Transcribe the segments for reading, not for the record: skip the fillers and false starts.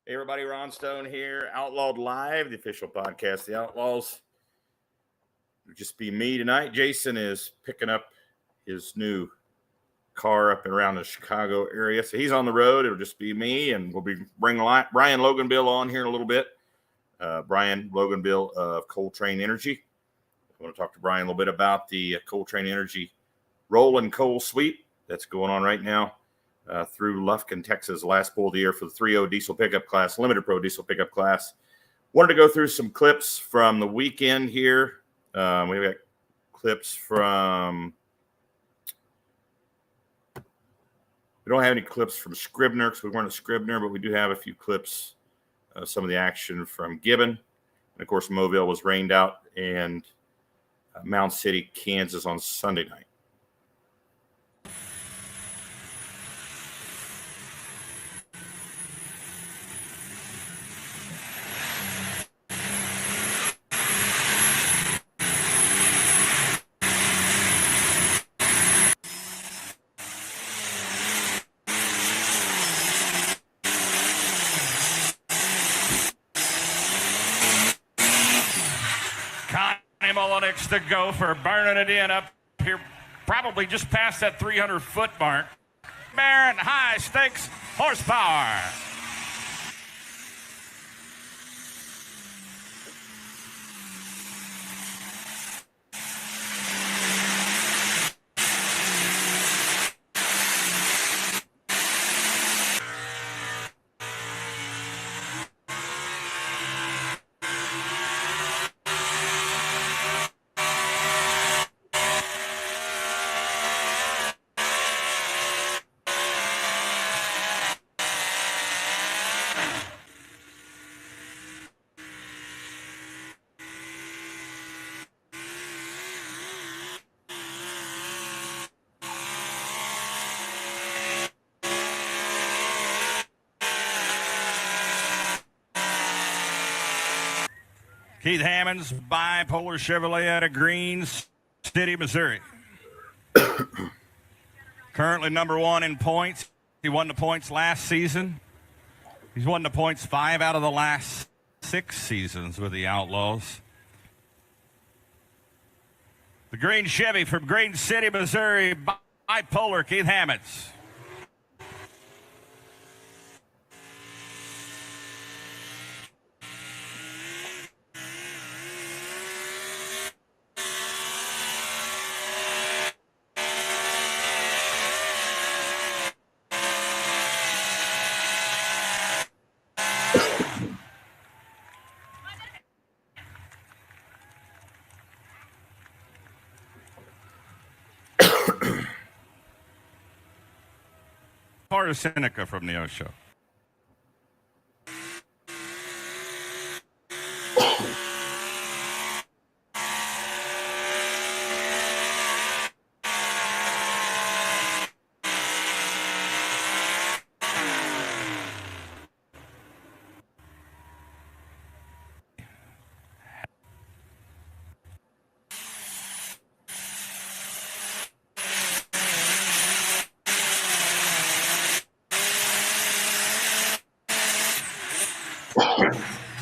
Hey everybody, Ron Stone here, Outlawed Live, the official podcast of the Outlaws. It'll just be me tonight. Jason is picking up his new car up and around the Chicago area, so he's on the road. It'll just be me, and we'll be bringing Ryan Loganbill on here in a little bit. Ryan Loganbill of Coltrane Energy. I want to talk to Brian a little bit about the Coltrane Energy roll and coal sweep that's going on right now. Through Lufkin, Texas, last pool of the year for the 3.0 diesel pickup class, limited pro diesel pickup class. Wanted to go through some clips from the weekend here. We've got clips from, we don't have any clips from Scribner because we weren't at Scribner, but we do have a few clips of some of the action from Gibbon. And of course, Mobile was rained out, and Mound City, Kansas on Sunday night. To go for burning it in up here, probably just past that 300-foot mark. Barron, high stakes horsepower. Keith Hammond's bipolar Chevrolet out of Green City, Missouri. Currently number one in points. He won the points last season. He's won the points 5 out of the last 6 seasons with the Outlaws. The green Chevy from Green City, Missouri, bipolar Keith Hammonds. Part of Seneca from the O Show.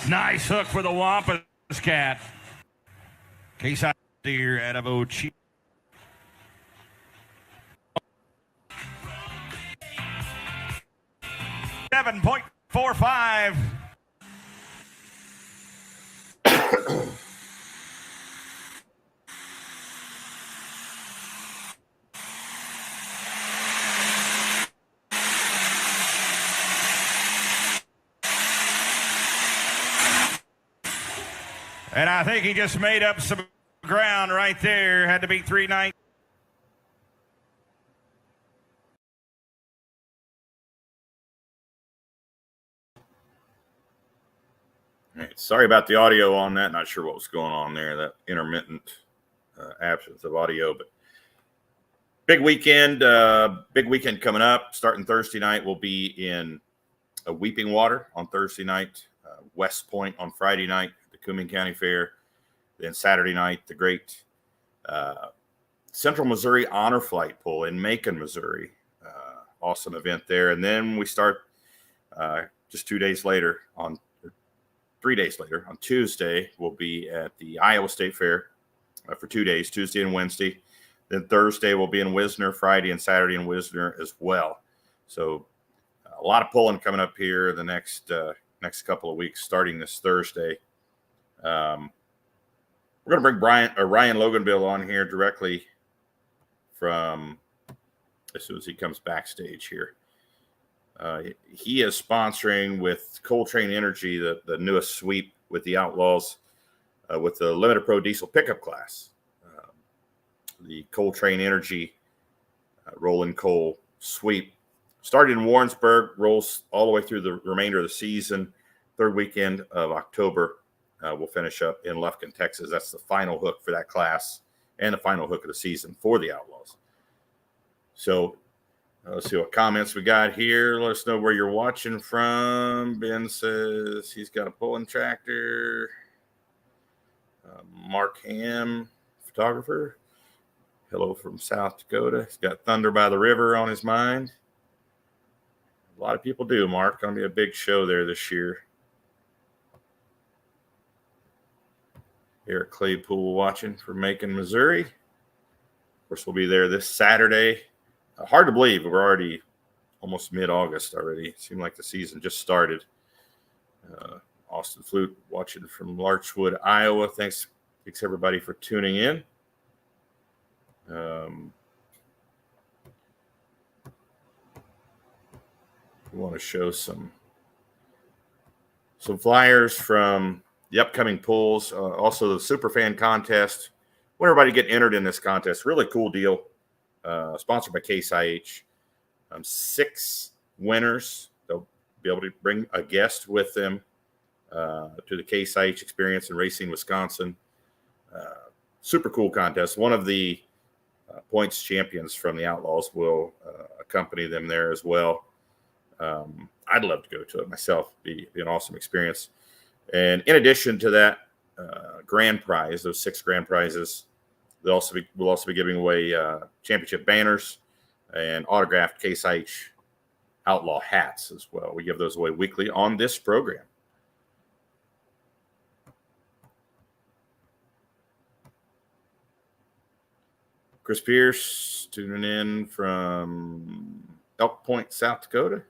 Nice hook for the Wampus cat. Case out deer out of Ochi. $7.45. And I think he just made up some ground right there. Had to be 390. All right, sorry about the audio on that. Not sure what was going on there, that intermittent absence of audio. But big weekend coming up. Starting Thursday night, we'll be in Weeping Water on Thursday night, West Point on Friday night, the Cumming County Fair. Then Saturday night, the great Central Missouri Honor Flight Pull in Macon, Missouri. Awesome event there. And then we start just 2 days later, 3 days later, on Tuesday, we'll be at the Iowa State Fair for 2 days, Tuesday and Wednesday. Then Thursday we'll be in Wisner, Friday and Saturday in Wisner as well. So a lot of pulling coming up here the next couple of weeks, starting this Thursday. We're going to bring Ryan Loganbill on here directly from as soon as he comes backstage here. He is sponsoring with Coltrane Energy the newest sweep with the Outlaws with the Limited Pro Diesel pickup class. The Coltrane Energy Rolling Coal sweep started in Warrensburg, rolls all the way through the remainder of the season. Third weekend of October, we'll finish up in Lufkin, Texas. That's the final hook for that class and the final hook of the season for the Outlaws. So let's see what comments we got here. Let us know where you're watching from. Ben says he's got a pulling tractor. Mark Ham, photographer. Hello from South Dakota. He's got Thunder by the River on his mind. A lot of people do, Mark. Going to be a big show there this year. Eric Claypool watching from Macon, Missouri. Of course, we'll be there this Saturday. Hard to believe we're already almost mid-August already. It seemed like the season just started. Austin Flute watching from Larchwood, Iowa. Thanks everybody for tuning in. We want to show some flyers from the upcoming pulls. Also, the Superfan contest. I want everybody to get entered in this contest. Really cool deal. Sponsored by Case IH. 6 winners. They'll be able to bring a guest with them to the Case IH experience in Racine, Wisconsin. Super cool contest. One of the points champions from the Outlaws will accompany them there as well. I'd love to go to it myself. Be an awesome experience. And in addition to that grand prize, those 6 grand prizes, we'll also be giving away championship banners and autographed Case IH Outlaw hats as well. We give those away weekly on this program. Chris Pierce tuning in from Elk Point, South Dakota.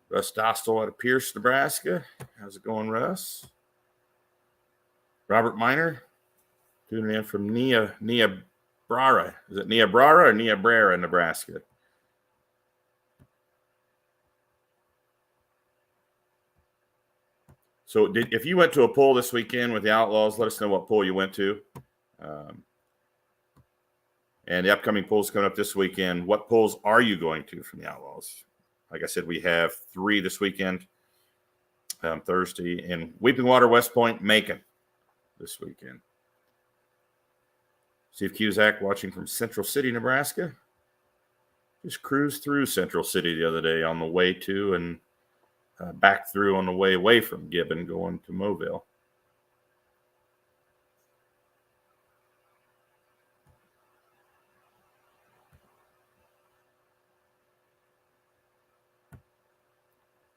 Russ Dostal out of Pierce, Nebraska. How's it going, Russ? Robert Miner tuning in from Niobrara. Is it Niobrara or Niobrara, Nebraska? So if you went to a pull this weekend with the Outlaws, let us know what pull you went to. And the upcoming pulls coming up this weekend. What pulls are you going to from the Outlaws? Like I said, we have 3 this weekend. Thursday in Weeping Water, West Point, Macon this weekend. Steve Cusack watching from Central City, Nebraska. Just cruised through Central City the other day on the way to and back through on the way away from Gibbon going to Mobile.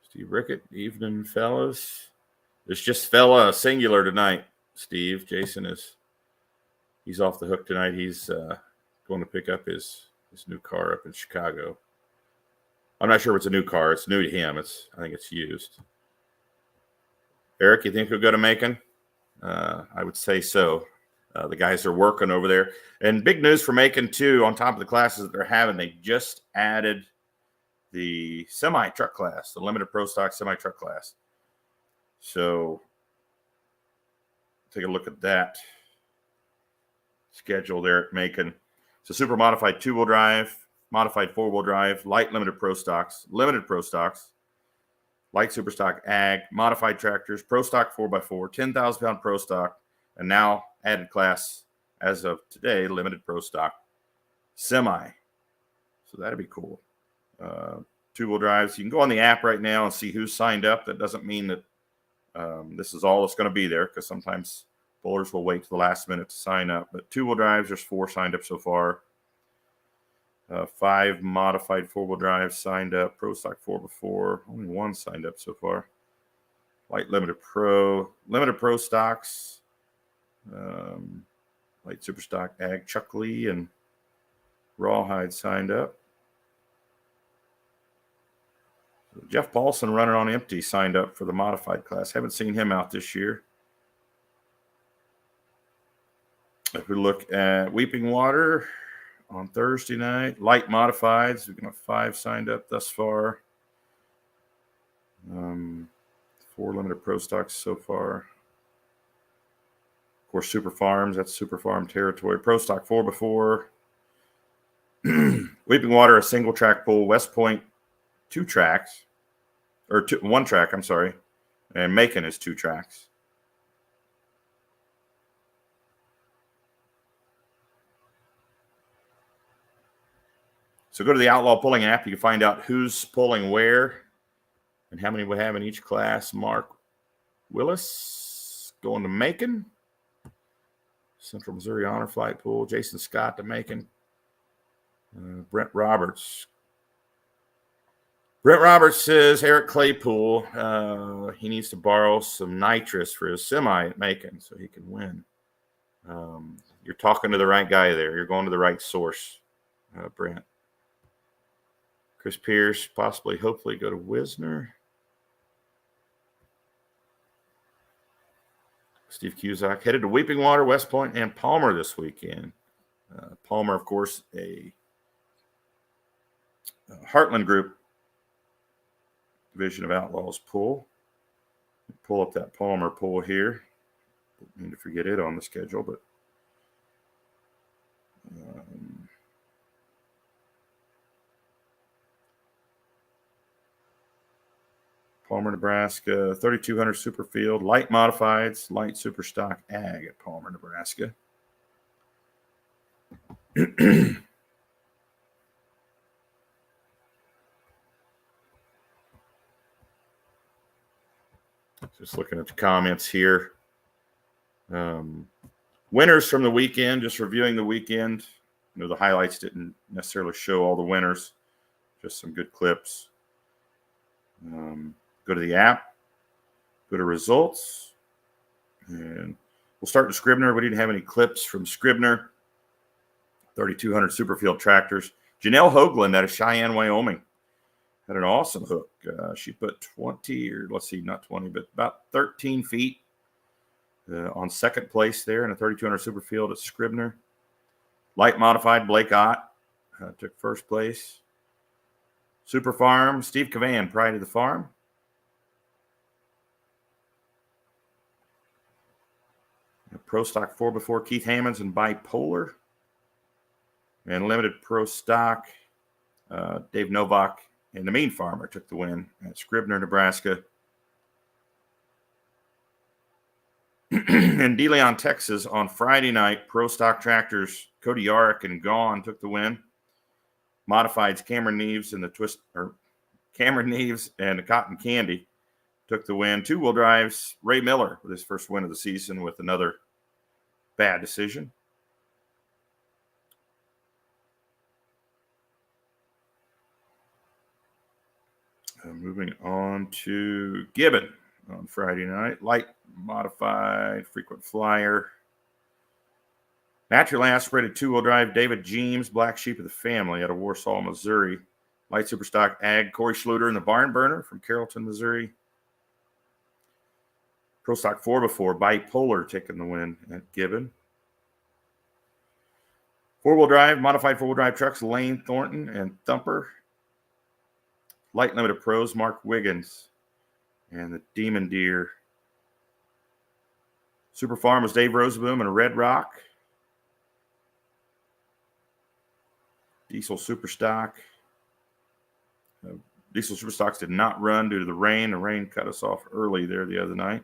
Steve Rickett, evening, fellas. It's just fella singular tonight, Steve. Jason he's off the hook tonight. He's going to pick up his new car up in Chicago. I'm not sure if it's a new car. It's new to him. I think it's used. Eric, you think he'll go to Macon? I would say so. The guys are working over there. And big news for Macon, too, on top of the classes that they're having. They just added the semi-truck class, the limited pro stock semi-truck class. So take a look at that schedule there at Macon. So super modified 2-wheel drive, modified 4-wheel drive, light limited pro stocks, light super stock ag, modified tractors, pro stock 4x4, 10,000-pound pro stock, and now added class as of today, limited pro stock semi. So that'd be cool. 2-wheel drives. You can go on the app right now and see who's signed up. That doesn't mean that this is all that's going to be there, because sometimes pullers will wait to the last minute to sign up. But 2-wheel drives, there's 4 signed up so far. 5 modified 4-wheel drive signed up. Pro Stock 4x4. Only 1 signed up so far. Light Limited Pro Stocks. Light Super Stock Ag Chuck Lee and Rawhide signed up. Jeff Paulson, running on empty, signed up for the modified class. Haven't seen him out this year. If we look at Weeping Water on Thursday night, light modifieds, we're going to have 5 signed up thus far. 4 limited pro stocks so far. Of course, Super Farms, that's Super Farm territory. Pro Stock 4x4. Weeping Water, a single track pool. West Point, 2 tracks. Or 1 track, I'm sorry. And Macon is 2 tracks. So go to the Outlaw Pulling app. You can find out who's pulling where and how many we have in each class. Mark Willis going to Macon. Central Missouri Honor Flight Pool. Jason Scott to Macon. Brent Roberts. Brent Roberts says Eric Claypool, he needs to borrow some nitrous for his semi at Macon so he can win. You're talking to the right guy there. You're going to the right source, Brent. Chris Pierce, possibly, hopefully, go to Wisner. Steve Cusack headed to Weeping Water, West Point, and Palmer this weekend. Palmer, of course, a Heartland Group division of Outlaws pool. Pull up that Palmer pool here. Don't mean to forget it on the schedule, but Palmer, Nebraska, 3200 Superfield, light modifieds, light super stock ag at Palmer, Nebraska. Just looking at the comments here. Winners from the weekend, just reviewing the weekend. You know, the highlights didn't necessarily show all the winners, just some good clips. Go to the app, go to results, and we'll start with Scribner. We didn't have any clips from Scribner. 3200 Superfield tractors. Janelle Hoagland out of Cheyenne, Wyoming, had an awesome hook. She put 20, or let's see, not 20, but about 13 feet on second place there in a 3200 Superfield at Scribner. Light modified, Blake Ott took first place. Super Farm, Steve Cavan, Pride of the Farm. Pro Stock 4x4, Keith Hammonds and Bipolar. And Limited Pro Stock, Dave Novak and the Mean Farmer took the win at Scribner, Nebraska. In De Leon, Texas, on Friday night, Pro Stock Tractors, Cody Yarrick and Gone took the win. Modifieds, Cameron Neves and the Cotton Candy took the win. 2-wheel drives, Ray Miller with his first win of the season with another bad decision. Moving on to Gibbon on Friday night. Light modified, frequent flyer. Naturally aspirated 2-wheel drive, David James, Black Sheep of the Family out of Warsaw, Missouri. Light Superstock Ag, Corey Schluter and the Barn Burner from Carrollton, Missouri. Pro Stock 4x4, Bipolar taking the win at Gibbon. 4-wheel drive, modified 4-wheel drive trucks, Lane Thornton and Thumper. Light Limited Pros, Mark Wiggins and the Demon Deer. Super Farm was Dave Roseboom and Red Rock. Diesel Superstock. Diesel Superstocks did not run due to the rain. The rain cut us off early there the other night.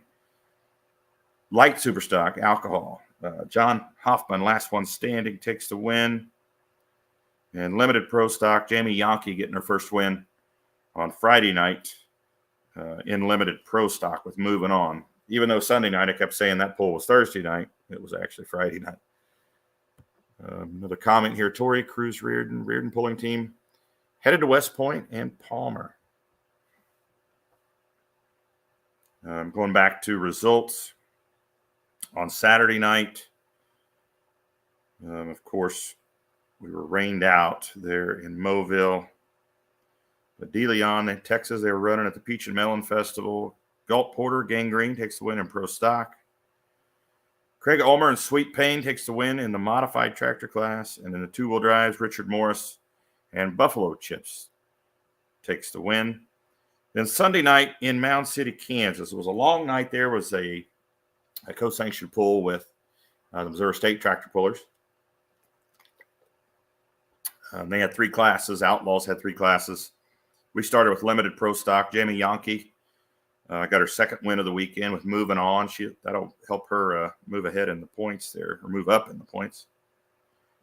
Light Superstock, Alcohol. John Hoffman, last one standing, takes the win. And Limited Pro Stock, Jamie Yonke getting her first win on Friday night in Limited Pro Stock with Moving On. Even though Sunday night I kept saying that poll was Thursday night, it was actually Friday night. Another comment here. Torrey, Cruz, Reardon pulling team headed to West Point and Palmer. Going back to results on Saturday night. Of course, we were rained out there in Mobile. But De Leon in Texas, they were running at the Peach and Melon Festival. Galt Porter, Gangrene takes the win in Pro Stock. Craig Ulmer and Sweet Pain takes the win in the modified tractor class. And in the two-wheel drives, Richard Morris and Buffalo Chips takes the win. Then Sunday night in Mound City, Kansas. It was a long night there. It was a co-sanctioned pull with the Missouri State tractor pullers. They had 3 classes. Outlaws had 3 classes. We started with limited Pro Stock. Jamie Yankee got her second win of the weekend with Moving On. That'll help her move ahead in the points there, or move up in the points.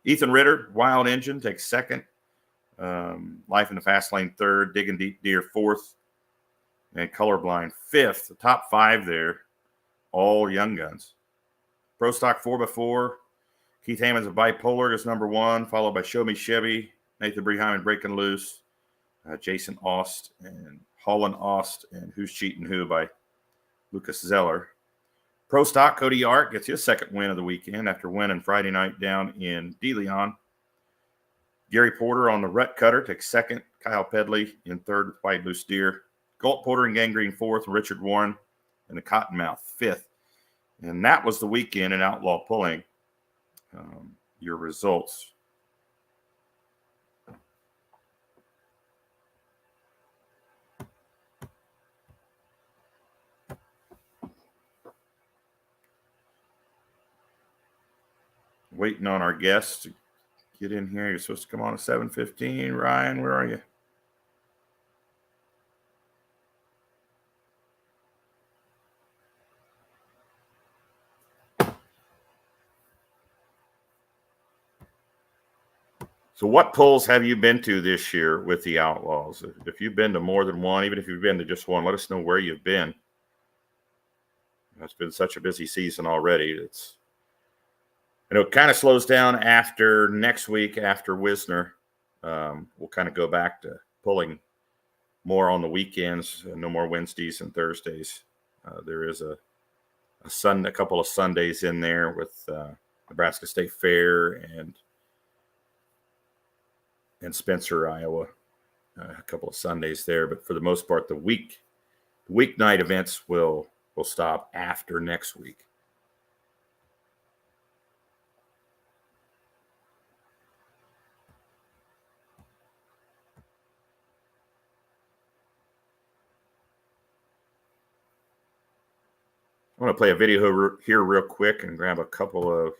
Ethan Ritter, Wild Engine, takes second. Life in the Fast Lane third. Digging Deep Deer fourth. And Colorblind fifth. The top 5 there, all young guns. Pro Stock 4x4. Keith Hammond's a Bipolar is number 1, followed by Show Me Chevy, Nathan Breheim and Breaking Loose, Jason Aust and Holland Aust, and Who's Cheating Who by Lucas Zeller. Pro Stock, Cody Art gets his second win of the weekend after winning Friday night down in De Leon. Gary Porter on the Rut Cutter takes second. Kyle Pedley in third with White Loose Deer. Galt Porter and Gangrene fourth, and Richard Warren in the Cottonmouth fifth. And that was the weekend in Outlaw Pulling. Your results. Waiting on our guests to get in here. You're supposed to come on at 7:15. Ryan, where are you? So what pulls have you been to this year with the Outlaws? If you've been to more than one, even if you've been to just one, let us know where you've been. It's been such a busy season already. It kind of slows down after next week, after Wisner. We'll kind of go back to pulling more on the weekends, no more Wednesdays and Thursdays. There is a couple of Sundays in there with Nebraska State Fair and Spencer, Iowa, a couple of Sundays there. But for the most part, the weeknight events will stop after next week. I want to play a video here real quick and grab a couple of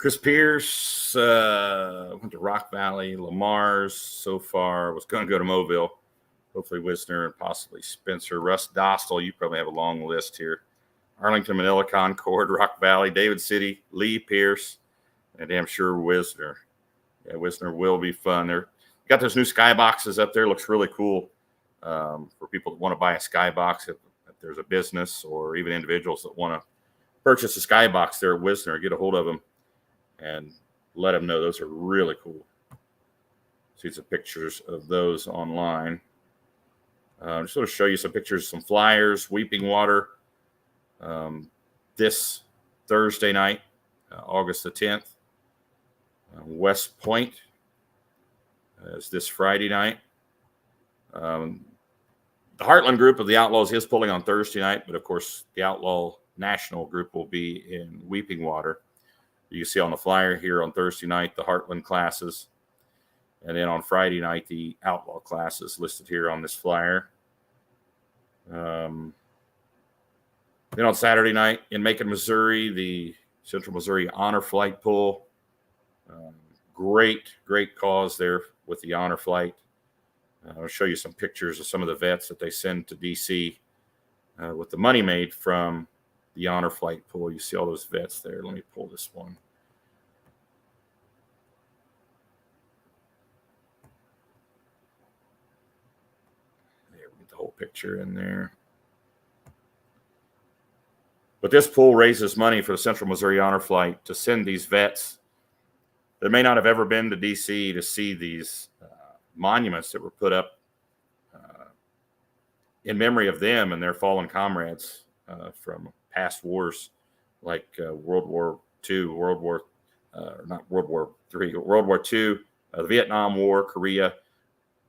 Chris Pierce went to Rock Valley. Lamar's so far was going to go to Mobile. Hopefully Wisner and possibly Spencer. Russ Dostal, you probably have a long list here. Arlington, Manila, Concord, Rock Valley, David City, Lee Pierce, and I'm sure Wisner. Yeah, Wisner will be fun. They're got those new skyboxes up there. Looks really cool for people that want to buy a skybox. If there's a business or even individuals that want to purchase a skybox there at Wisner, get a hold of them and let them know. Those are really cool. See some pictures of those online. Just want to show you some pictures, some flyers. Weeping Water this Thursday night, August the 10th. West Point is this Friday night. The Heartland group of the Outlaws is pulling on Thursday night, but of course the Outlaw National group will be in Weeping Water. You can see on the flyer here on Thursday night the Heartland classes, and then on Friday night the Outlaw classes listed here on this flyer. Then on Saturday night in Macon, Missouri, the Central Missouri Honor Flight Pool. Great cause there with the Honor Flight. I'll show you some pictures of some of the vets that they send to D.C. With the money made from the Honor Flight Pool. You see all those vets there. Let me pull this one. There, we get the whole picture in there. But this pool raises money for the Central Missouri Honor Flight to send these vets that may not have ever been to D.C. to see these monuments that were put up in memory of them and their fallen comrades from past wars like World War II, World War II, the Vietnam War, Korea,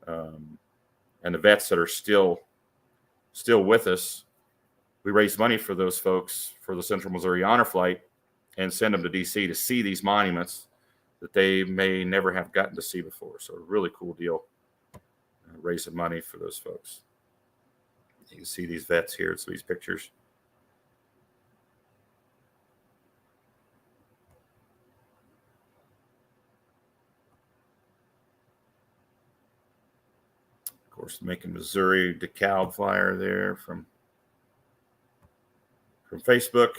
and the vets that are still with us. We raise money for those folks for the Central Missouri Honor Flight and send them to D.C. to see these monuments that they may never have gotten to see before. So a really cool deal, raising money for those folks. You can see these vets here. So these pictures. Of course, Macon, Missouri, DeKalb flyer there from Facebook.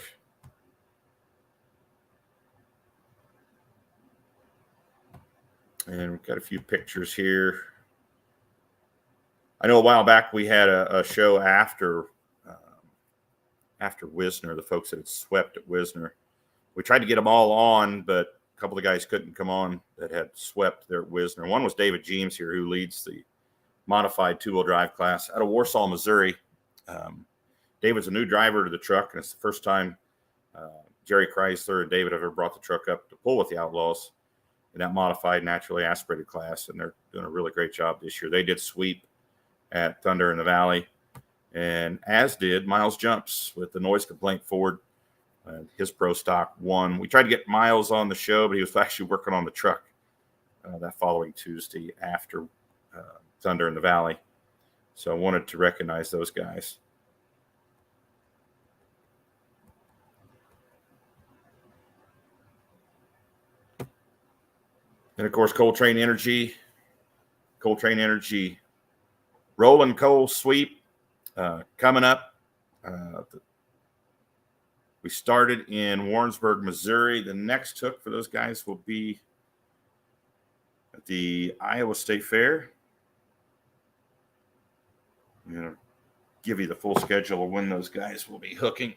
And we've got a few pictures here. I know a while back we had a show after Wisner, the folks that had swept at Wisner. We tried to get them all on, but a couple of guys couldn't come on that had swept there at Wisner. One was David James here, who leads the modified two-wheel drive class out of Warsaw, Missouri. David's a new driver to the truck, and it's the first time Jerry Chrysler and David have ever brought the truck up to pull with the Outlaws in that modified, naturally aspirated class, and they're doing a really great job this year. They did sweep at Thunder in the Valley, and as did Miles Jumps with the noise complaint Ford. His pro stock won. We tried to get Miles on the show, but he was actually working on the truck that following Tuesday after Thunder in the Valley. So I wanted to recognize those guys. And, of course, Coltrane Energy Rolling Coal Sweep coming up. We started in Warrensburg, Missouri. The next hook for those guys will be at the Iowa State Fair. I'm going to give you the full schedule of when those guys will be hooking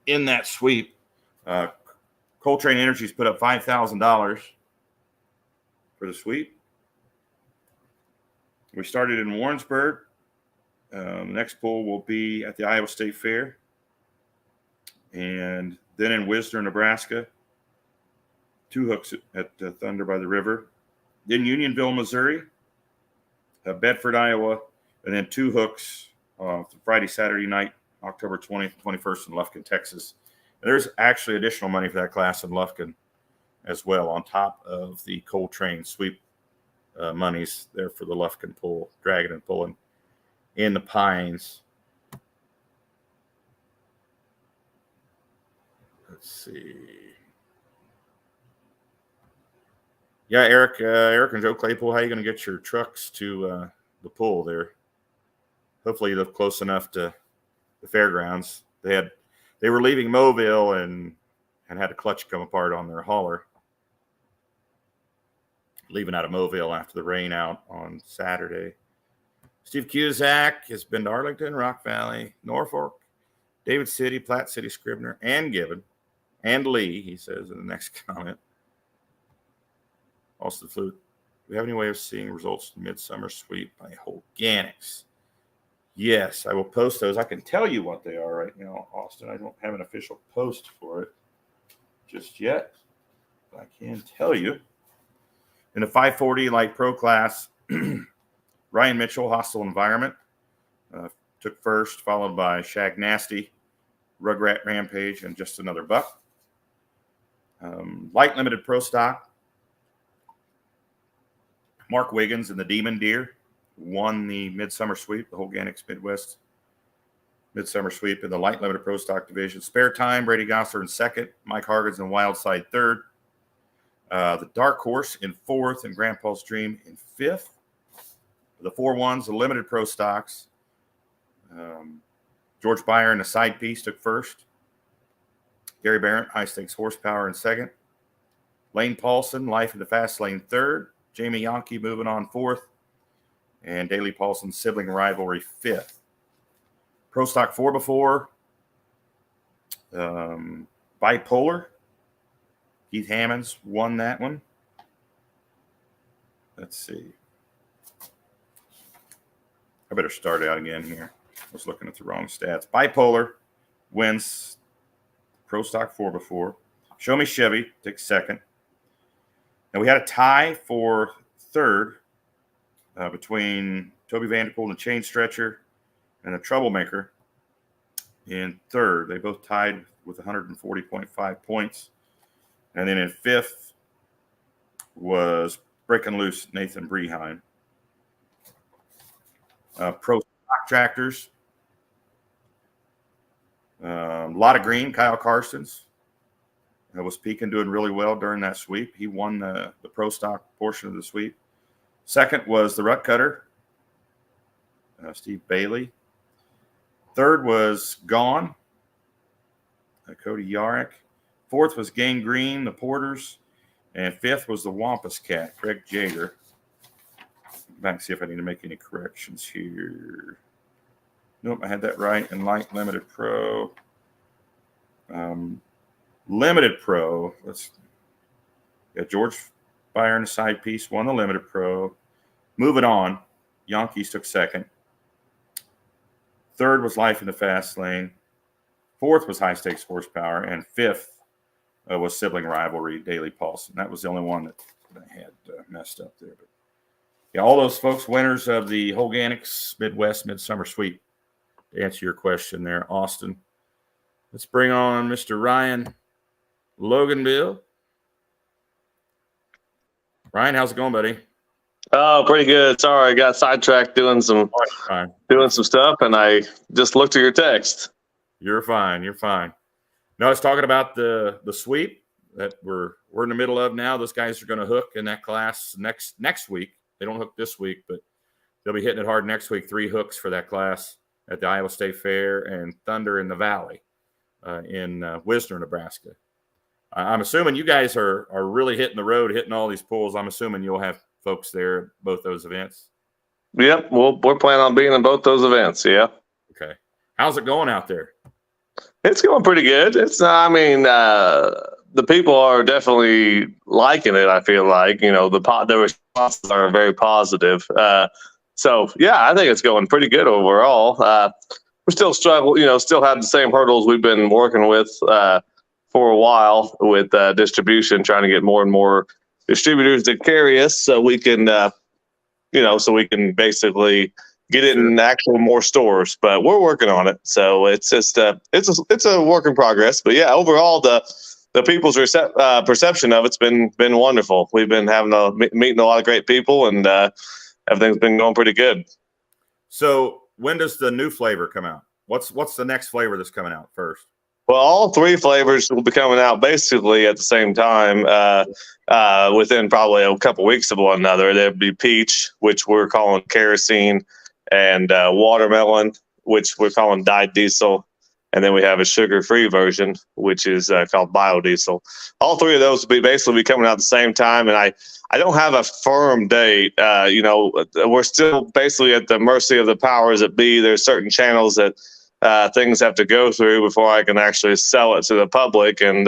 in that sweep. Coltrane Energy's put up $5,000 for the sweep. We started in Warrensburg. The next pool will be at the Iowa State Fair. And then in Wisner, Nebraska. 2 hooks at Thunder by the River. Then Unionville, Missouri. Bedford, Iowa. And then 2 hooks Friday, Saturday night, October 20th, 21st in Lufkin, Texas. And there's actually additional money for that class in Lufkin as well, on top of the Coltrane sweep monies there for the Lufkin pull, dragging and pulling in the Pines. Let's see. Yeah, Eric and Joe Claypool, how are you going to get your trucks to the pool there? Hopefully you live close enough to the fairgrounds. They were leaving Mobile and had a clutch come apart on their hauler, leaving out of Mobile after the rain out on Saturday. Steve Cusack has been to Arlington, Rock Valley, Norfolk, David City, Platte City, Scribner, and Gibbon, and Lee, he says in the next comment. Also the flute. Do we have any way of seeing results of the Midsummer Sweep by Organics? Yes, I will post those. I can tell you what they are right now, Austin. I don't have an official post for it just yet, but I can tell you. In the 540 Light Pro class, Ryan Mitchell, Hostile Environment, took first, followed by Shag Nasty, Rugrat Rampage, and Just Another Buck. Light Limited Pro Stock, Mark Wiggins and the Demon Deer won the Midsummer Sweep, the Organics Midwest Midsummer Sweep in the Light Limited Pro Stock division. Spare Time, Brady Gosler in second, Mike Hargens and Wildside third. The Dark Horse in fourth, and Grandpa's Dream in fifth. The 4-1s, the Limited Pro Stocks. George Beyer in the Side Piece took first. Gary Barrett, High Stakes Horsepower in second. Lane Paulson, Life in the Fast Lane third. Jamie Yonke moving on fourth. And Daley Paulson, Sibling Rivalry fifth. Pro Stock 4x4. Bipolar. Keith Hammonds won that one. Let's see. I better start out again here. I was looking at the wrong stats. Bipolar wins Pro Stock 4x4. Show Me Chevy takes second. And we had a tie for third between Toby Vanderpool and the Chain Stretcher and the Troublemaker in third. They both tied with 140.5 points. And then in fifth was Breaking Loose, Nathan Breheim. Pro Stock Tractors. Lot of Green, Kyle Carstens. Was peaking, doing really well during that sweep. He won the Pro Stock portion of the sweep. Second was the Rut Cutter, Steve Bailey. Third was Gone, Cody Yarrick. Fourth was Gang Green, the Porters. And fifth was the Wampus Cat, Greg Jager. Back and see if I need to make any corrections here. Nope, I had that right. And Light Limited Pro. Limited Pro. George Beyer in the Side Piece won the Limited Pro. Moving on, Yankees took second. Third was Life in the Fast Lane. Fourth was High Stakes Horsepower. And fifth was Sibling Rivalry, Daley Paulson. That was the only one that I had messed up there. But yeah, all those folks, winners of the Organics Midwest Midsummer Sweep. To answer your question there, Austin. Let's bring on Mr. Ryan Loganbill. Ryan, how's it going, buddy? Oh, pretty good. Sorry, I got sidetracked doing some stuff, and I just looked at your text. You're fine. You're fine. No, I was talking about the sweep that we're in the middle of now. Those guys are going to hook in that class next week. They don't hook this week, but they'll be hitting it hard next week. 3 hooks for that class at the Iowa State Fair and Thunder in the Valley in Wisner, Nebraska. I'm assuming you guys are really hitting the road, hitting all these pools. I'm assuming you'll have folks there at both those events. Yep, we're planning on being in both those events. Yeah. Okay. How's it going out there? It's going pretty good. The people are definitely liking it. I feel like, the responses are very positive. So yeah, I think it's going pretty good overall. We're still struggling, still have the same hurdles we've been working with for a while with distribution, trying to get more and more distributors to carry us so we can, basically get it in actual more stores. But we're working on it. So it's just it's a work in progress. But yeah, overall the people's perception of it's been wonderful. We've been meeting a lot of great people, and everything's been going pretty good. So when does the new flavor come out? What's the next flavor that's coming out first? Well, all three flavors will be coming out basically at the same time, within probably a couple weeks of one another. There'd be peach, which we're calling kerosene, and watermelon, which we're calling dyed diesel. And then we have a sugar-free version, which is called biodiesel. All three of those will be coming out at the same time. And I don't have a firm date. We're still basically at the mercy of the powers that be. There's certain channels that things have to go through before I can actually sell it to the public. And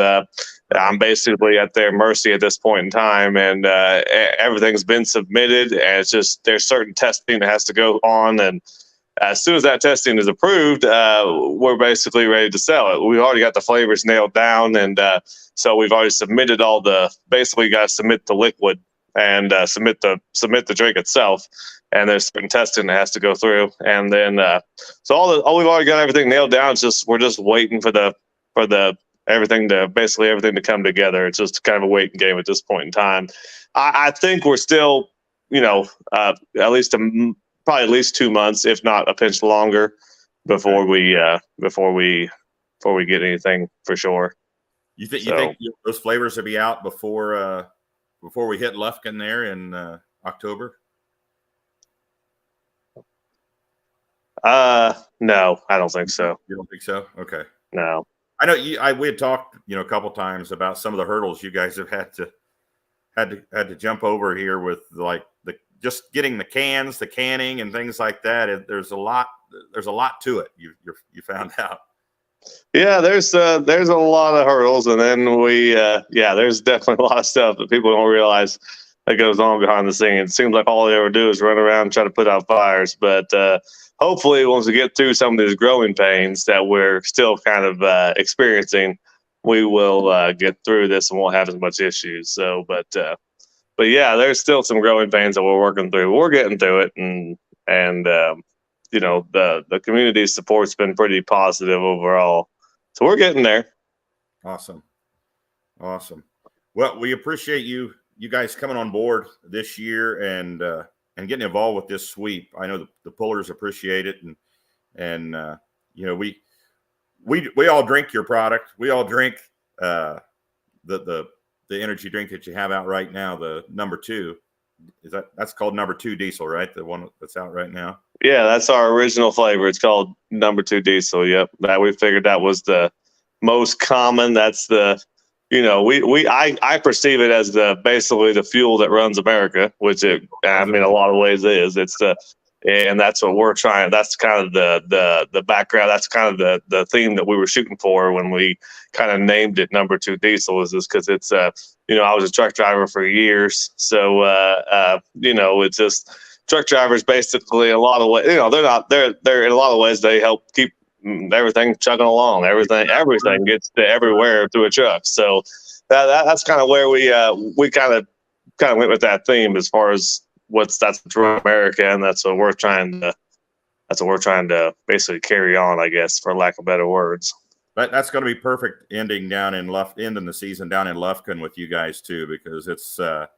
I'm basically at their mercy at this point in time. And everything's been submitted. And it's just there's certain testing that has to go on. And as soon as that testing is approved, we're basically ready to sell it. We've already got the flavors nailed down. And so we've already submitted basically got to submit the liquid and submit the drink itself. And there's certain testing that has to go through, and then so we've already got everything nailed down. We're just waiting for everything to come together. It's just kind of a waiting game at this point in time. I think we're still, at least probably at least 2 months, if not a pinch longer, before we get anything for sure. You think those flavors will be out before we hit Lufkin there in October? No, I don't think so. You don't think so? Okay. No. I know we had talked, a couple times about some of the hurdles you guys have had to jump over here with just getting the cans, the canning and things like that. There's a lot to it. You found out. Yeah, there's a lot of hurdles, and then there's definitely a lot of stuff that people don't realize that goes on behind the scenes. It seems like all they ever do is run around and try to put out fires, but hopefully once we get through some of these growing pains that we're still kind of experiencing, we will get through this and won't have as much issues. So, but yeah, there's still some growing pains that we're working through. We're getting through it, and the community support's been pretty positive overall. So we're getting there. Awesome. Well, we appreciate you guys coming on board this year and getting involved with this sweep. I know the pullers appreciate it, and we all drink your product. We all drink the energy drink that you have out right now, the number 2. That's called number 2 diesel, right? The one that's out right now. Yeah, that's our original flavor. It's called number 2 diesel. Yep. That we figured that was the most common. That's the I perceive it as basically the fuel that runs America, which in a lot of ways is. And that's what we're trying. That's kind of the background. That's kind of the theme that we were shooting for when we kind of named it number 2 diesel, is because it's I was a truck driver for years. So it's just truck drivers basically in a lot of ways, they're in a lot of ways, they help keep everything chugging along. Everything gets to everywhere through a truck. So that's kind of where we kind of went with that theme as far as that's what's America, and that's what we're trying to basically carry on, I guess, for lack of better words. That's going to be perfect ending the season down in Lufkin with you guys too, because it's a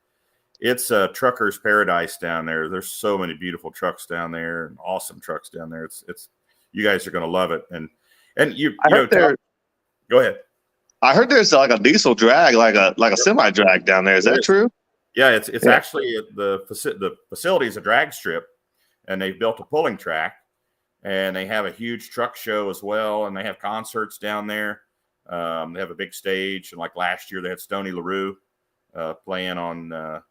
trucker's paradise down there. There's so many beautiful trucks down there and awesome trucks down there. It's you guys are going to love it. And go ahead. I heard there's like a diesel drag, like a semi drag down there. Is that true? Yeah, it's actually the facility is a drag strip, and they've built a pulling track, and they have a huge truck show as well, and they have concerts down there. They have a big stage, and like last year they had Stoney LaRue playing on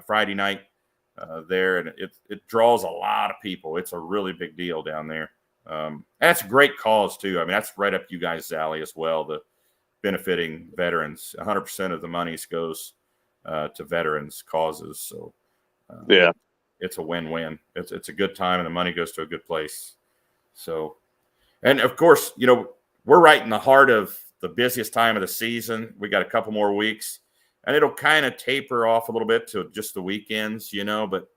Friday night there, and it draws a lot of people. It's a really big deal down there. And that's a great cause too. I mean, that's right up you guys' alley as well. The benefiting veterans, 100% of the monies goes to veterans causes. So it's a win-win. It's a good time, and the money goes to a good place. So, and of course, we're right in the heart of the busiest time of the season. We got a couple more weeks, and it'll kind of taper off a little bit to just the weekends, but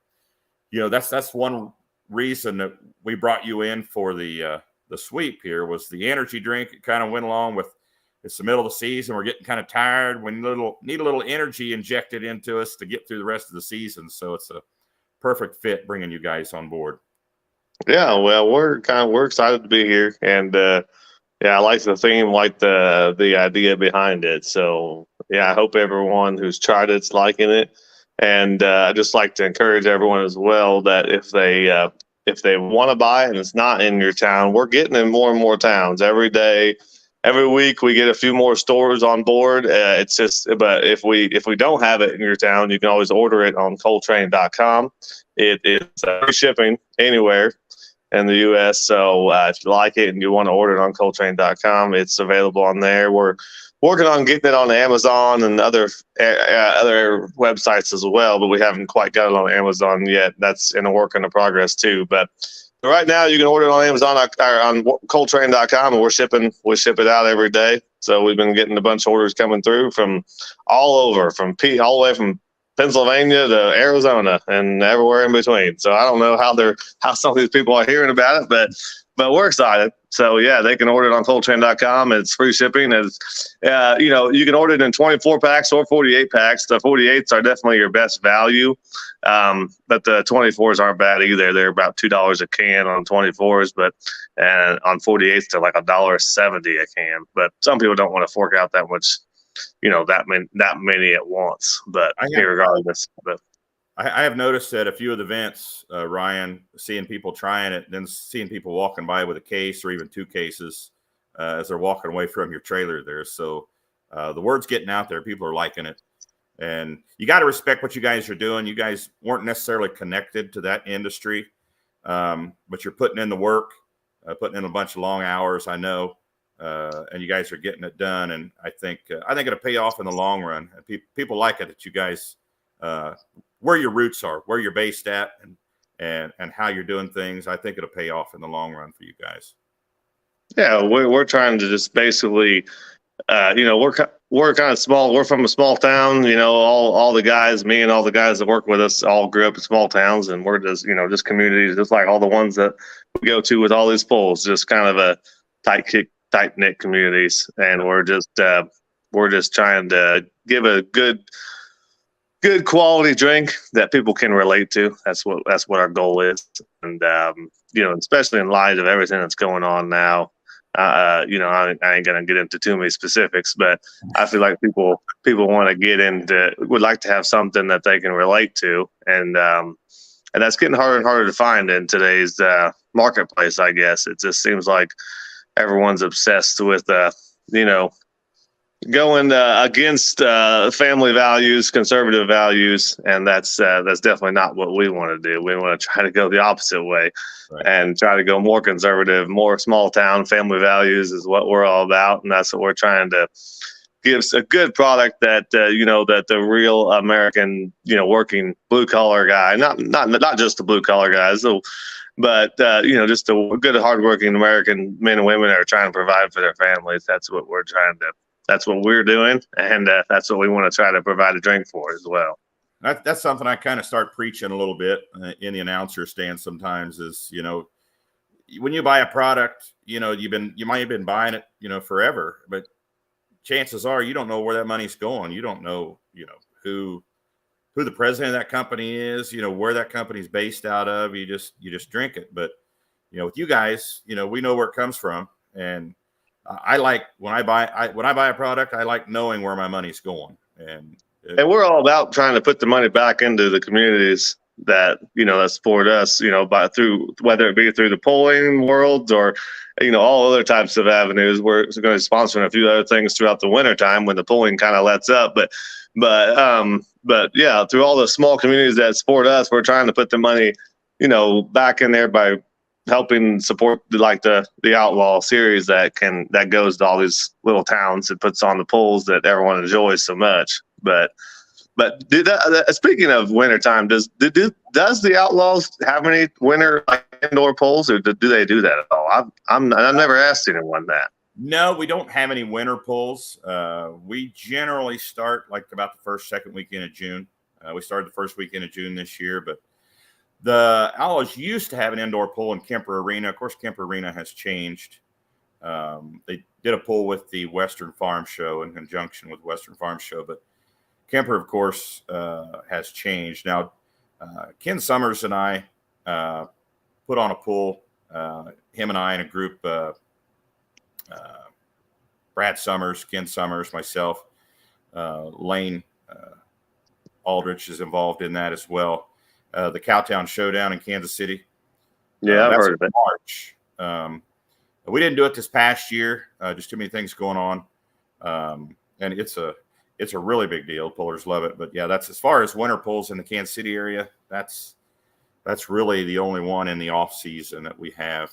that's one reason that we brought you in for the sweep here was the energy drink. It kind of went along with, it's the middle of the season. We're getting kind of tired. We need a little energy injected into us to get through the rest of the season. So it's a perfect fit bringing you guys on board. Yeah, well, we're excited to be here, and Yeah, I like the theme, like the idea behind it. So yeah, I hope everyone who's tried it's liking it. And I just like to encourage everyone as well that if they want to buy it and it's not in your town, we're getting in more and more towns every day. Every week we get a few more stores on board. It's just, but if we don't have it in your town, you can always order it on Coltrane.com. It is free shipping anywhere in the U.S. So if you like it and you want to order it on Coltrane.com, it's available on there. We're working on getting it on Amazon and other websites as well, but we haven't quite got it on Amazon yet. That's in a work in progress too. But right now, you can order it on Amazon or on Coltrane.com, and we ship it out every day. So we've been getting a bunch of orders coming through from all over, all the way from Pennsylvania to Arizona and everywhere in between. So I don't know how some of these people are hearing about it, but we're excited. So yeah, they can order it on Coltrane.com. It's free shipping. It's you can order it in 24 packs or 48 packs. The 48s are definitely your best value, but the 24s aren't bad either. They're about $2 a can on 24s, and on 48s they're like $1.70 a can. But some people don't want to fork out that much, that many at once. But regardless, I have noticed at a few of the events, Ryan, seeing people trying it, then seeing people walking by with a case or even two cases as they're walking away from your trailer there. So the word's getting out there. People are liking it. And you got to respect what you guys are doing. You guys weren't necessarily connected to that industry, but you're putting in the work, putting in a bunch of long hours, I know, and you guys are getting it done. And I think it'll pay off in the long run. And people like it that you guys where your roots are, where you're based at, and how you're doing things. I think it'll pay off in the long run for you guys. Yeah, we're trying to just basically, we're kind of small. We're from a small town. All the guys, me and all the guys that work with us, all grew up in small towns, and we're just just communities, just like all the ones that we go to with all these polls. Just kind of a tight knit communities, and we're just trying to give a good quality drink that people can relate to. That's what our goal is. And especially in light of everything that's going on now, I ain't gonna get into too many specifics, but I feel like people would like to have something that they can relate to, and that's getting harder and harder to find in today's marketplace. I guess it just seems like everyone's obsessed with going against family values, conservative values, and that's definitely not what we want to do. We want to try to go the opposite way, right, and try to go more conservative, more small town family values is what we're all about, and that's what we're trying to give a good product that that the real American working blue collar guy, not just the blue collar guys, but just the good hardworking American men and women that are trying to provide for their families. That's what we're doing, and that's what we want to try to provide a drink for as well. That's something I kind of start preaching a little bit in the announcer stand sometimes is, when you buy a product, you might have been buying it, forever, but chances are you don't know where that money's going. You don't know, who the president of that company is, where that company's based out of. You just drink it. But, with you guys, we know where it comes from. And I like when I buy a product, I like knowing where my money's going, and we're all about trying to put the money back into the communities that that support us, whether it be through the polling world or all other types of avenues. We're going to sponsor a few other things throughout the wintertime when the polling kind of lets up, but yeah, through all the small communities that support us, we're trying to put the money back in there by helping support the Outlaw series that goes to all these little towns and puts on the polls that everyone enjoys so much. But speaking of wintertime, does the Outlaws have any winter indoor polls, or do they do that at all? I've never asked anyone that. No, we don't have any winter polls. We generally start like about the second weekend of June. We started the first weekend of June this year, but the Outlaws used to have an indoor poll in Kemper Arena. Of course, Kemper Arena has changed. They did a poll with the Western Farm Show in conjunction with Western Farm Show, but Kemper, of course, has changed. Now, Ken Summers and I put on a poll, him and I in a group Brad Summers, Ken Summers, myself, Lane Aldrich is involved in that as well. The Cowtown Showdown in Kansas City. Yeah, I've heard of it. March. We didn't do it this past year. Just too many things going on. And it's a really big deal. Pullers love it. But yeah, that's as far as winter pulls in the Kansas City area. That's really the only one in the off season that we have.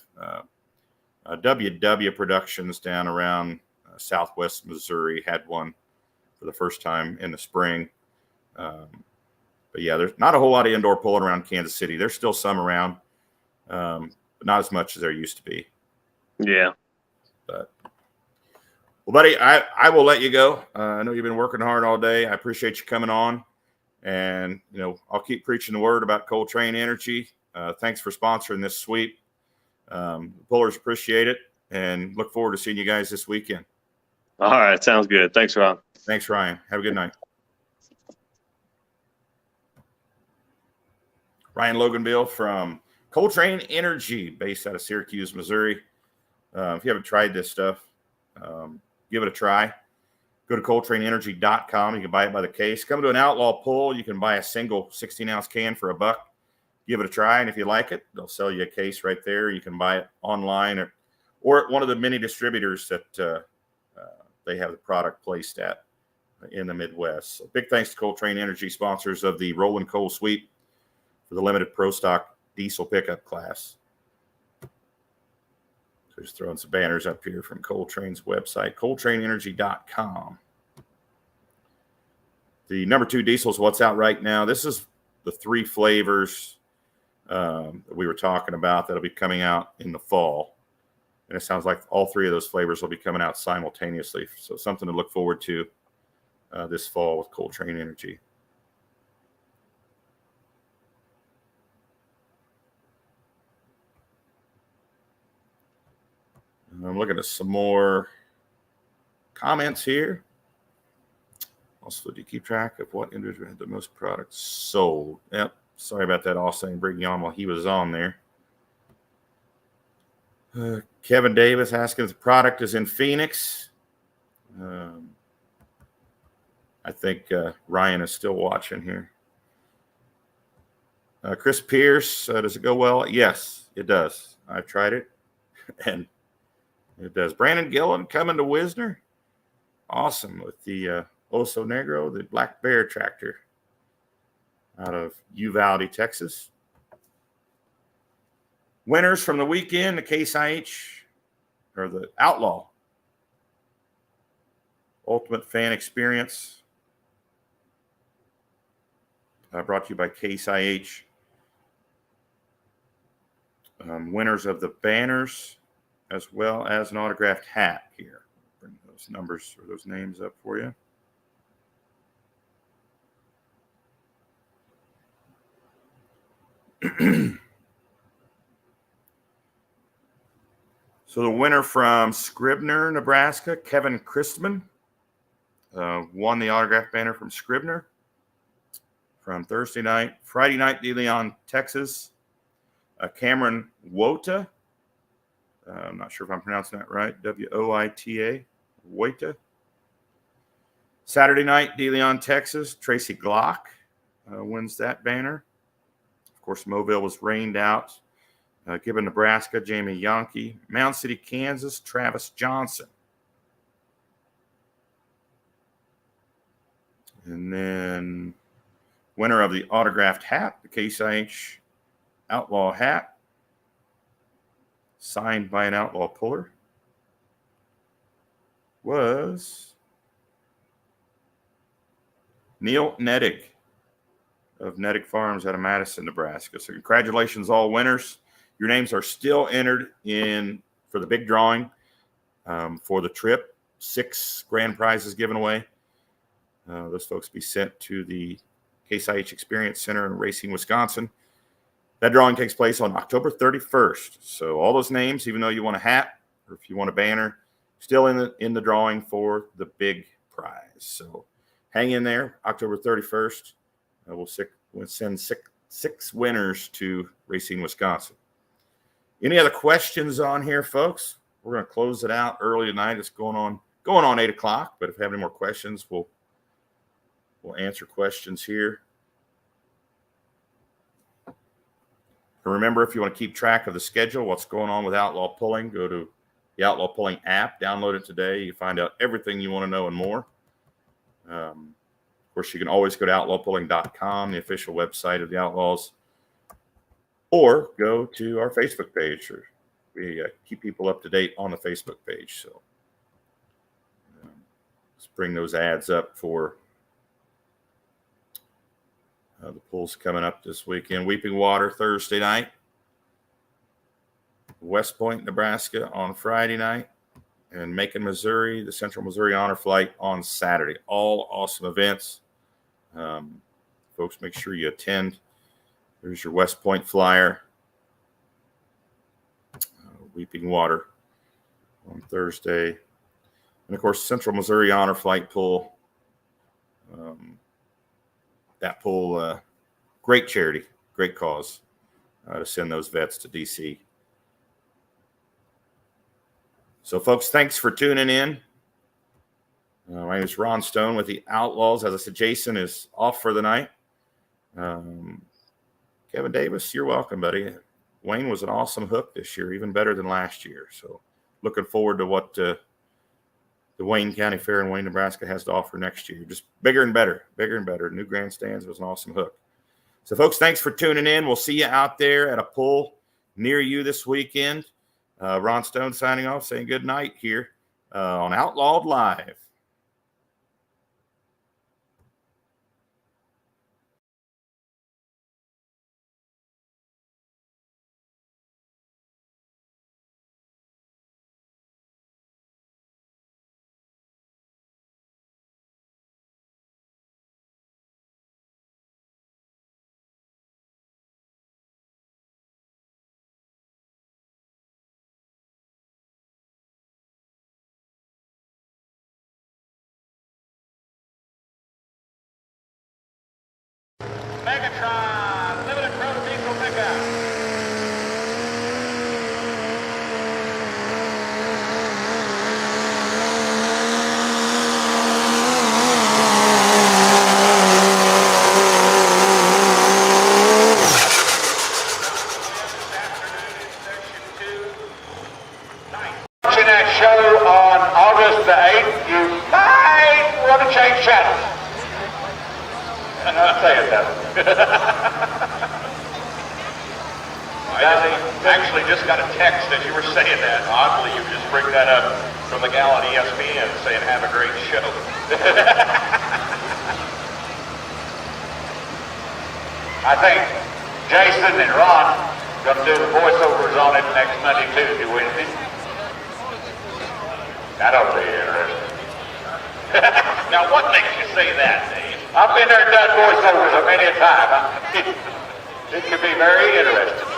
WW Productions down around Southwest Missouri had one for the first time in the spring. But yeah, there's not a whole lot of indoor pulling around Kansas City. There's still some around, but not as much as there used to be. Yeah. But well, buddy, I will let you go. I know you've been working hard all day. I appreciate you coming on, and I'll keep preaching the word about Coltrane Energy. Thanks for sponsoring this sweep. Pullers appreciate it, and look forward to seeing you guys this weekend. All right, sounds good. Thanks, Ron. Thanks, Ryan. Have a good night. Ryan Loganbill from Coltrane Energy, based out of Syracuse, Missouri. If you haven't tried this stuff, give it a try. Go to ColtraneEnergy.com. You can buy it by the case. Come to an Outlaw pull. You can buy a single 16-ounce can for $1. Give it a try, and if you like it, they'll sell you a case right there. You can buy it online or at one of the many distributors that they have the product placed at in the Midwest. So big thanks to Coltrane Energy, sponsors of the Rolling Coal Sweep for the limited Pro Stock diesel pickup class. So just throwing some banners up here from Coltrane's website, ColtraneEnergy.com. The number 2 diesel is what's out right now. This is the 3 flavors that we were talking about that'll be coming out in the fall. And it sounds like all 3 of those flavors will be coming out simultaneously. So something to look forward to this fall with Coltrane Energy. I'm looking at some more comments here. Also, do you keep track of what individual had the most products sold? Yep. Sorry about that. All saying bring you on while he was on there. Kevin Davis asking if the product is in Phoenix. I think Ryan is still watching here. Chris Pierce, does it go well? Yes, it does. I've tried it, and it does. Brandon Gillen coming to Wisner. Awesome with the Oso Negro, the Black Bear tractor out of Uvalde, Texas. Winners from the weekend, the Case IH, or the Outlaw Ultimate Fan Experience. Brought to you by Case IH. Winners of the banners, as well as an autographed hat here. Bring those numbers or those names up for you. So the winner from Scribner, Nebraska, Kevin Christman, won the autograph banner from Scribner from Thursday night. Friday night, De Leon, Texas, Cameron Wota. I'm not sure if I'm pronouncing that right. Woita. Wota. Saturday night, De Leon, Texas, Tracy Glock wins that banner. Of course, Mobile was rained out. Gibbon, Nebraska, Jamie Yonke. Mound City, Kansas, Travis Johnson. And then winner of the autographed hat, the Case IH Outlaw hat, signed by an Outlaw puller, was Neil Nedig of Nedig Farms out of Madison, Nebraska. So congratulations, all winners. Your names are still entered in for the big drawing for the trip. 6 grand prizes given away. Those folks be sent to the Case IH Experience Center in Racine, Wisconsin. That drawing takes place on October 31st. So all those names, even though you want a hat or if you want a banner, still in the drawing for the big prize. So hang in there. October 31st, we'll send six winners to Racine, Wisconsin. Any other questions on here, folks? we're going to close it out early tonight. It's going on 8 o'clock. But if you have any more questions, we'll answer questions here. And remember, if you want to keep track of the schedule, what's going on with Outlaw Pulling, go to the Outlaw Pulling app, download it today. You find out everything you want to know and more. Of course, you can always go to outlawpulling.com, the official website of the Outlaws, or go to our Facebook page. We keep people up to date on the Facebook page. So let's bring those ads up for the pulls coming up this weekend. Weeping Water Thursday night. West Point, Nebraska on Friday night. And Macon, Missouri, the Central Missouri Honor Flight on Saturday. All awesome events. Folks, make sure you attend. There's your West Point flyer. Weeping Water on Thursday. And, of course, Central Missouri Honor Flight pull. That pull, great charity, great cause to send those vets to D.C. So, folks, thanks for tuning in. My name is Ron Stone with the Outlaws. As I said, Jason is off for the night. Kevin Davis, you're welcome, buddy. Wayne was an awesome hook this year, even better than last year. So, looking forward to what the Wayne County Fair in Wayne, Nebraska has to offer next year. Just bigger and better, bigger and better. New grandstands. It was an awesome hook. So, folks, thanks for tuning in. We'll see you out there at a pull near you this weekend. Ron Stone signing off, saying good night here on Outlawed Live. Megatron, limited pro diesel pickup. Watching that show on August the 8th, you might want to change channels. I'll tell you that. I actually just got a text as you were saying that. Oddly, you just bring that up from the gal on ESPN saying, have a great show. I think Jason and Ron are going to do the voiceovers on it next Monday, Tuesday, Wednesday. That'll be interesting. Now, what makes you say that, Dave? I've been there and done voiceovers many a time. It could be very interesting.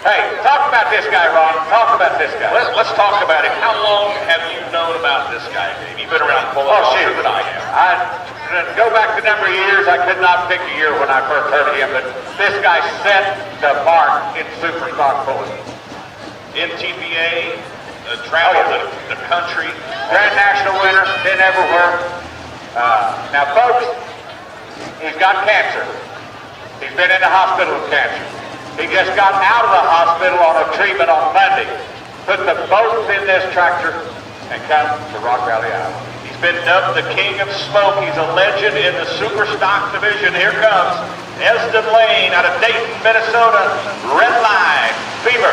Hey, talk about this guy, Ron. Talk about this guy. Let's talk about him. How long have you known about this guy, Dave? You've been around pulling longer than I have. I go back a number of years. I could not pick a year when I first heard of him, but this guy set the mark in super stock pulling. NTPA, traveled the country. Grand National winner, been everywhere. Now, folks, he's got cancer. He's been in the hospital with cancer. He just got out of the hospital on a treatment on Monday. Put the boats in this tractor and come to Rock Valley, Iowa. He's been dubbed the King of Smoke. He's a legend in the super stock division. Here comes Esden Lane out of Dayton, Minnesota. Red Line, Fever.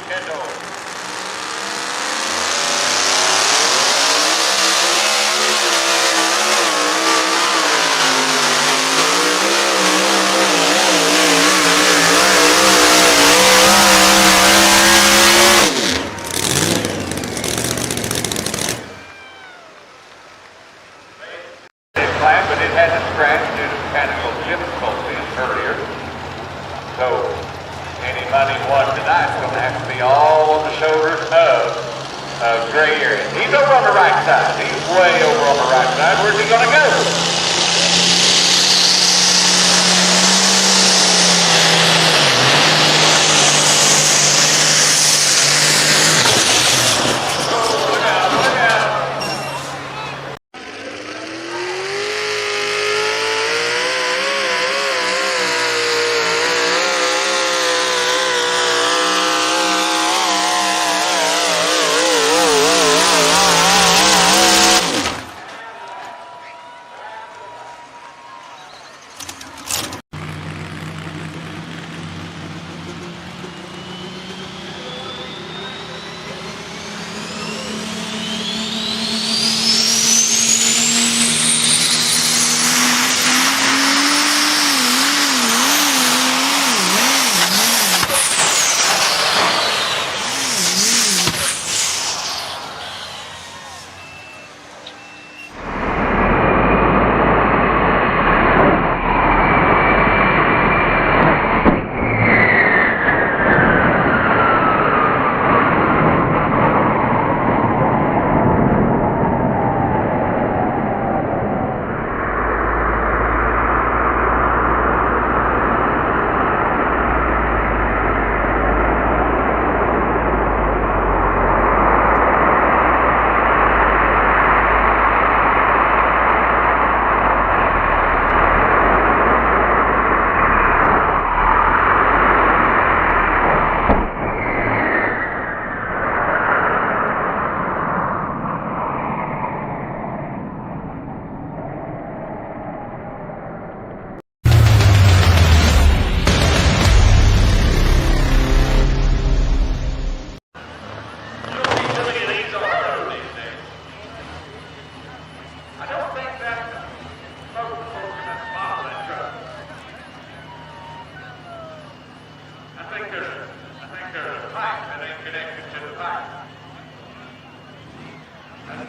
Kendall. But it hasn't scratched due to mechanical difficulties earlier. So any money won tonight is going to have to be all on the shoulders of Gray Area. He's over on the right side. He's way over on the right side. Where's he going to go?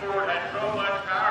Ford had so much power